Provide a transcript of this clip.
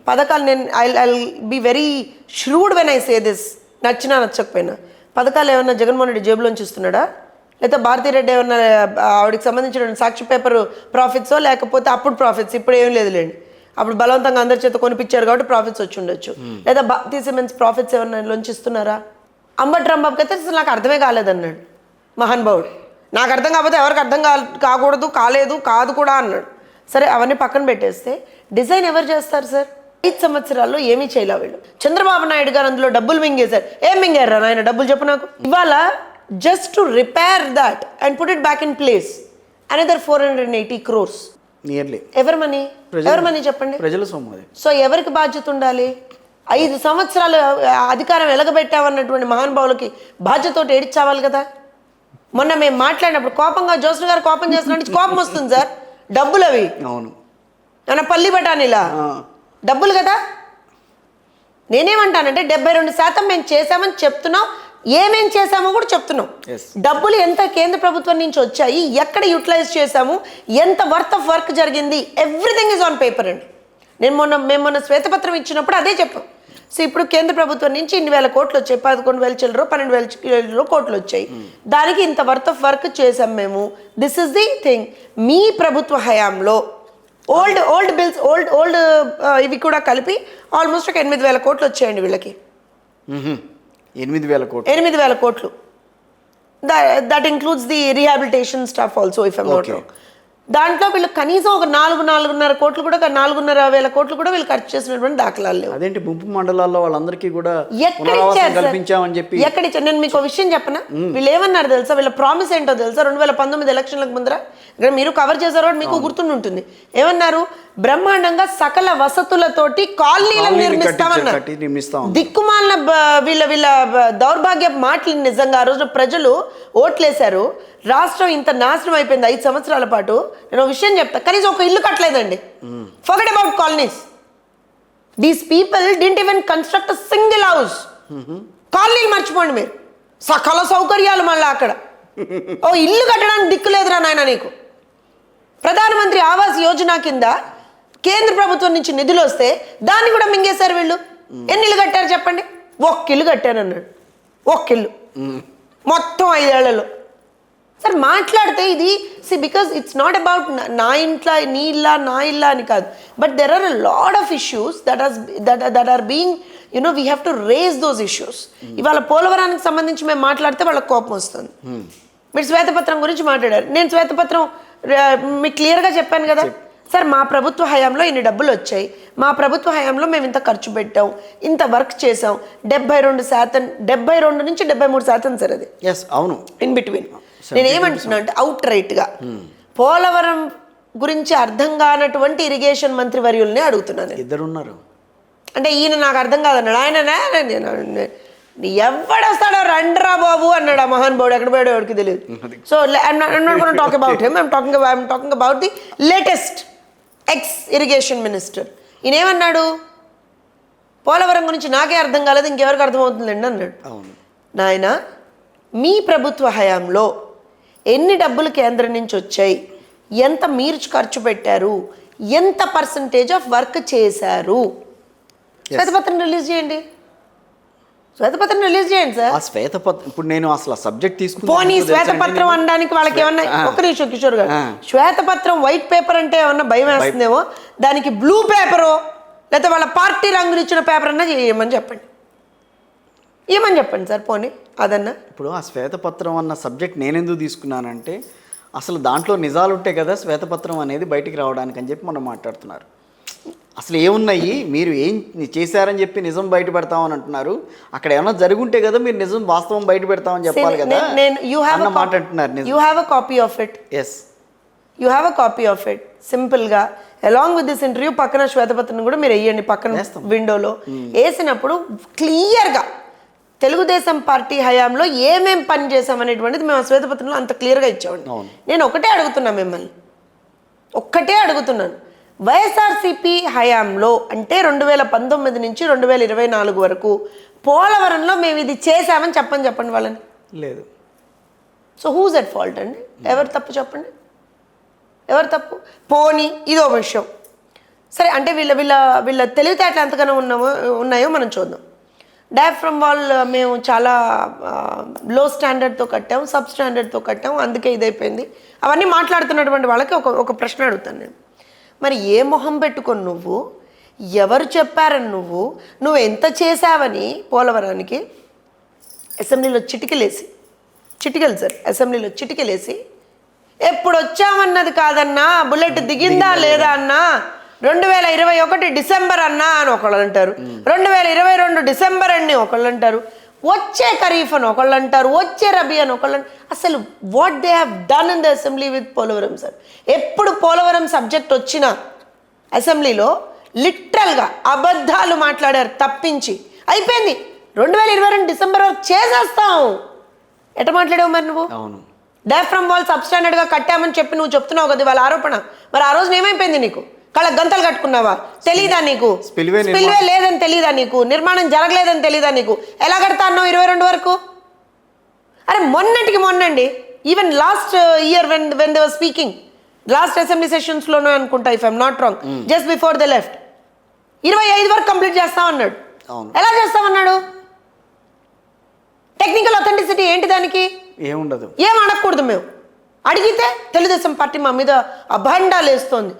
పథకాలు నేను I be very shrewd when I say this, నచ్చినా నచ్చకపోయినా. పథకాలు ఏమన్నా జగన్మోహన్ రెడ్డి జేబులోంచి ఇస్తున్నాడా, లేకపోతే భారతీరెడ్డి ఏమన్నా ఆవిడకి సంబంధించిన సాక్షి పేపర్ ప్రాఫిట్సో, లేకపోతే అప్పుడు ప్రాఫిట్స్, ఇప్పుడు ఏం లేదులేండి, అప్పుడు బలవంతంగా అందరి చేత కొనిపించారు కాబట్టి ప్రాఫిట్స్ వచ్చి ఉండొచ్చు. లేదా భారతీయ సిమెంట్స్ ప్రాఫిట్స్ ఏమన్నా లోంచి ఇస్తున్నారా? అంబటి రాంబాబుకి అయితే అసలు నాకు అర్థమే కాలేదన్నాడు మహానుభావుడు. నాకు అర్థం కాకపోతే ఎవరికి అర్థం కాకూడదు, కాలేదు, కాదు కూడా అన్నాడు. సరే అవన్నీ పక్కన పెట్టేస్తే డిజైన్ ఎవరు చేస్తారు సార్? 5 సంవత్సరాల్లో ఏమీ చేయలే వీళ్ళు. చంద్రబాబు నాయుడు గారు అందులో డబ్బులు మింగేశారు. ఏం మింగారా నాయన డబ్బులు చెప్పు నాకు. ఇవాళ just to repair that and put it back in place another 480 crores. Nearly ఎవరి మనీ చెప్పండి? ప్రజల సొమ్ము. సో ఎవరికి బాధ్యత ఉండాలి? 5 సంవత్సరాలు అధికారం ఎలగబెట్టామన్నటువంటి మహానుభావులకి బాధ్యతతో ఏడిచావాలి కదా. మొన్న మేము మాట్లాడినప్పుడు కోపంగా జోసన్ గారు కోపం చేస్తున్నట్టు కోపం వస్తుంది సార్. డబ్బులు అవి అవును నన్న పల్లి బఠానీలా డబ్బులు కదా. నేనేమంటానంటే 72% మేము చేశామని చెప్తున్నాం, ఏమేం చేశామో కూడా చెప్తున్నాం. డబ్బులు ఎంత కేంద్ర ప్రభుత్వం నుంచి వచ్చాయి, ఎక్కడ యూటిలైజ్ చేశాము, ఎంత వర్త్ ఆఫ్ వర్క్ జరిగింది, ఎవ్రీథింగ్ ఈజ్ ఆన్ పేపర్ అండి. మేము మొన్న శ్వేతపత్రం ఇచ్చినప్పుడు అదే చెప్పాం. సో ఇప్పుడు కేంద్ర ప్రభుత్వం నుంచి ఇన్ని వేల కోట్లు వచ్చాయి, 11,000 చిల్లరో 12,000 కోట్లు వచ్చాయి, దానికి ఇంత వర్త్ ఆఫ్ వర్క్ చేసాం మేము. This is the thing. మీ ప్రభుత్వ హయాంలో ఓల్డ్ బిల్స్ ఓల్డ్ ఇవి కూడా కలిపి ఆల్మోస్ట్ ఒక 8,000 కోట్లు వచ్చాయండి వీళ్ళకి. 8,000 కోట్లు. That includes the rehabilitation staff also if I'm not wrong. దాంట్లో వీళ్ళు కనీసం ఒక 4,500 కోట్లు కూడా 4,500 కోట్లు కూడా వీళ్ళు ఖర్చు చేసినటువంటి దాఖలాలు లేవు. అదేంటి ముంపు మండలాల్లో వాళ్ళందరికీ కూడా కల్పించామని చెప్పి ఎక్కడిచ్చారు? నేను మీకు విషయం చెప్పనా, వీళ్ళు ఏమన్నారు తెలుసా? వీళ్ళ ప్రామిస్ ఏంటో తెలుసా? 2019 ఎలక్షన్లకు ముందర ఇక్కడ మీరు కవర్ చేశారో మీకు గుర్తుండి ఉంటుంది. ఏమన్నారు? బ్రహ్మాండంగా సకల వసతులతోటి కాలనీలను నిర్మిస్తామన్నారు. దిక్కుమాలిన వీళ్ళ దౌర్భాగ్య మాటలు. నిజంగా ఆ రోజు ప్రజలు ఓట్లేశారు. రాష్ట్రం ఇంత నాశనం అయిపోయింది 5 సంవత్సరాల పాటు. నేను ఒక విషయం చెప్తా, కనీసం ఒక ఇల్లు కట్టలేదండి. Forget about colonies. These people didn't even construct a single house. కాలనీలు మర్చిపోండి మీరు, సకల సౌకర్యాలు మళ్ళీ అక్కడ. ఓ ఇల్లు కట్టడానికి దిక్కు లేదురా నాయన నీకు. ప్రధానమంత్రి ఆవాస్ యోజన కింద కేంద్ర ప్రభుత్వం నుంచి నిధులు వస్తే దాన్ని కూడా మింగేశారు వీళ్ళు. ఎన్ని ఇల్లు కట్టారు చెప్పండి? 1 ఇల్లు కట్టానన్నాడు. 1 ఇల్లు మొత్తం 5 ఏళ్లలో. సార్ మాట్లాడితే ఇది బికాస్ ఇట్స్ నాట్ అబౌట్ నా ఇంట్లో నీ ఇల్లా నా ఇల్లా అని కాదు, but there are a lot of issues that are being we have to raise those issues. ఇవాళ పోలవరానికి సంబంధించి మేము మాట్లాడితే వాళ్ళకి కోపం వస్తుంది. మీరు శ్వేతపత్రం గురించి మాట్లాడారు. నేను శ్వేతపత్రం మీకు క్లియర్గా చెప్పాను కదా సార్. మా ప్రభుత్వ హయాంలో ఇన్ని డబ్బులు వచ్చాయి, మా ప్రభుత్వ హయాంలో మేము ఇంత ఖర్చు పెట్టాం, ఇంత వర్క్ చేసాం. 72% 72 నుంచి 73% సార్ అది. అవును, ఇన్ బిట్వీన్. నేను ఏమంటున్నా అంటే అవుట్ రైట్గా పోలవరం గురించి అర్థం కానటువంటి ఇరిగేషన్ మంత్రి వర్యుల్ని అడుగుతున్నాను. ఇద్దరున్నారు అంటే ఈయన నాకు అర్థం కాదన్నాడు. ఆయన ఎవడొస్తాడో రండ్రా బాబు అన్నాడు ఆ మహానుభావుడు. ఎక్కడ పోయాడో ఎవరికి తెలియదు. So I'm not gonna talk about him. I'm talking about the latest X irrigation minister. ఈయన ఏమన్నాడు? పోలవరం గురించి నాకే అర్థం కాలేదు, ఇంకెవరికి అర్థమవుతుందండి అన్నాడు. నాయన మీ ప్రభుత్వ హయాంలో ఎన్ని డబ్బులు కేంద్రం నుంచి వచ్చాయి, ఎంత మీరు ఖర్చు పెట్టారు, ఎంత పర్సంటేజ్ ఆఫ్ వర్క్ చేశారు, శ్వేతపత్రం రిలీజ్ చేయండి. శ్వేతపత్రం రిలీజ్ చేయండి సార్. శ్వేతపత్రం ఇప్పుడు నేను అసలు సబ్జెక్ట్ తీసుకుని పోనీ శ్వేతపత్రం అనడానికి వాళ్ళకి ఏమన్నా ఒక్క నిమిషం కిషోర్ గారు, శ్వేతపత్రం వైట్ పేపర్ అంటే ఏమన్నా భయం వేస్తుందేమో, దానికి బ్లూ పేపరో లేకపోతే వాళ్ళ పార్టీ రంగులు ఇచ్చిన పేపర్ అన్నా ఏమని చెప్పండి, ఏమని చెప్పండి సార్. పోనీ అదన్నా. ఇప్పుడు ఆ శ్వేతపత్రం అన్న సబ్జెక్ట్ నేనెందుకు తీసుకున్నానంటే అసలు దాంట్లో నిజాలు ఉంటాయి కదా శ్వేతపత్రం అనేది బయటికి రావడానికి అని చెప్పి మనం మాట్లాడుతున్నారు. అసలు ఏమున్నాయి, మీరు ఏం చేశారని చెప్పి నిజం బయట పెడతామని అంటున్నారు. అక్కడ ఏమైనా జరుగుంటే కదా మీరు నిజం వాస్తవం బయట పెడతామని చెప్పాలి కదా అన్న మాట అంటున్నారు. You have a copy of it. You have a copy of it. సింపుల్గా అలాంగ్ విత్ దిస్ ఇంటర్వ్యూ పక్కన శ్వేతపత్రం కూడా మీరు వేయండి పక్కన విండోలో. వేసినప్పుడు క్లియర్గా తెలుగుదేశం పార్టీ హయాంలో ఏమేం పని చేసామనేటువంటిది మేము ఆ శ్వేతపత్రంలో అంత క్లియర్గా ఇచ్చామండి. నేను ఒకటే అడుగుతున్నా, మిమ్మల్ని ఒక్కటే అడుగుతున్నాను. వైఎస్ఆర్సీపీ హయాంలో అంటే 2019 నుంచి 2024 వరకు పోలవరంలో మేము ఇది చేసామని చెప్పండి వాళ్ళని. లేదు. సో హూజ్ ఎట్ ఫాల్ట్ అండి? ఎవరు తప్పు చెప్పండి, ఎవరు తప్పు? పోనీ ఇదో విషయం, సరే అంటే వీళ్ళ తెలివితేటలు ఎంతగానో ఉన్నాయో మనం చూద్దాం. డయాఫ్రమ్ వాల్ మేము చాలా లో స్టాండర్డ్తో కట్టాం, సబ్ స్టాండర్డ్తో కట్టాం, అందుకే ఇదైపోయింది. అవన్నీ మాట్లాడుతున్నటువంటి వాళ్ళకి ఒక ప్రశ్న అడుగుతాను నేను. మరి ఏ మొహం పెట్టుకొని నువ్వు, ఎవరు చెప్పారని నువ్వు ఎంత చేశావని పోలవరానికి అసెంబ్లీలో చిటికలు సార్ అసెంబ్లీలో చిటికలేసి ఎప్పుడు వచ్చామన్నది కాదన్నా, బుల్లెట్ దిగిందా లేదా అన్నా, 2021 డిసెంబర్ అన్నా అని ఒకళ్ళు అంటారు, 2022 డిసెంబర్ అని ఒకళ్ళు అంటారు, వచ్చే ఖరీఫ్ అని ఒకళ్ళు అంటారు, వచ్చే రబీ అని ఒకళ్ళు అంటారు. అసలు what they have done in the assembly with Polavaram sir. ఎప్పుడు పోలవరం సబ్జెక్ట్ వచ్చిన అసెంబ్లీలో లిటరల్గా అబద్ధాలు మాట్లాడారు తప్పించి. అయిపోయింది 2022 డిసెంబర్ వరకు చేసేస్తాం. ఎట మాట్లాడావు మరి నువ్వు? అవును, డయాఫ్రమ్ వాల్ సబ్ స్టాండర్డ్గా కట్టామని చెప్పి నువ్వు చెప్తున్నావు కదా వాళ్ళ ఆరోపణ. మరి ఆ రోజున ఏమైపోయింది నీకు? కళ్ళ గంతలు కట్టుకున్నావా? తెలీదా నీకు? స్పిల్వే లేదని తెలీదా నీకు? నిర్మాణం జరగలేదని తెలీదా నీకు? ఎలా కడతా అన్నావు 22 వరకు? అరే మొన్నటికి మొన్నండి, even last year when they were speaking, last assembly సెషన్స్లోనే అనుకుంటా, if I'm not wrong, just before the left 25 వరకు కంప్లీట్ చేస్తామన్నాడు. ఎలా చేస్తామన్నాడు? టెక్నికల్ అథెంటిసిటీ ఏంటి దానికి? ఏం అడగకూడదు. మేము అడిగితే తెలుగుదేశం పార్టీ మా మీద అభండాలు వేస్తోంది.